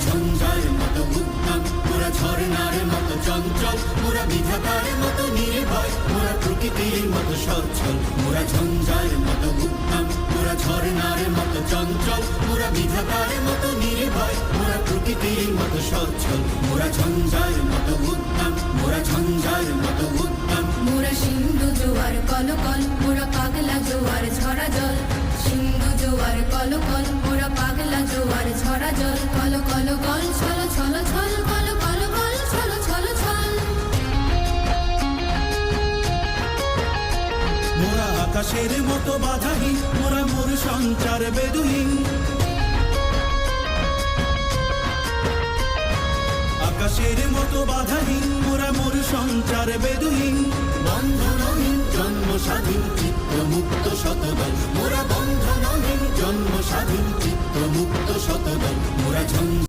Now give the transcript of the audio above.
ঝঞ্ঝার মতো উদ্যম, মোরা ঝর্ণার মতো চঞ্চল, মোরা বিধাতার মতো নির্ভয়, মোরা প্রকৃতির মতো সচ্ছল। মোরা ঝঞ্ঝার মতো উদ্যম, মোরা ঝর্ণার মতো চঞ্চল, মোরা বিধাতার মতো নির্ভয়, মোরা প্রকৃতির মতো সচ্ছল। মোরা ঝঞ্ঝার মতো উদ্যম, মোরা ঝঞ্ঝার মতো উদ্যম। মোরা সিন্ধু জোয়ার কলকল, মোরা পাগলা জোয়ার ঝরা জল। সিন্ধু জোয়ার কলকল, মোরা পাগলা জোয়ার ঝরা জল। কল কল কল ছল ছল ছল, কল কল কল ছল ছল ছল। মোরা আকাশের মতো বাধাহীন, মোরা মোর সঞ্চার বেদুহীন। আকাশের মতো বাধাহীন, মোরা মোর সঞ্চার বেদুহীন। বন্ধনহীন জন্ম স্বাধীন চিত্ত মুক্ত শতদল, মোরা বন্ধনহীন জন্ম স্বাধীন চিত্ত মুক্ত শতদল। মোরা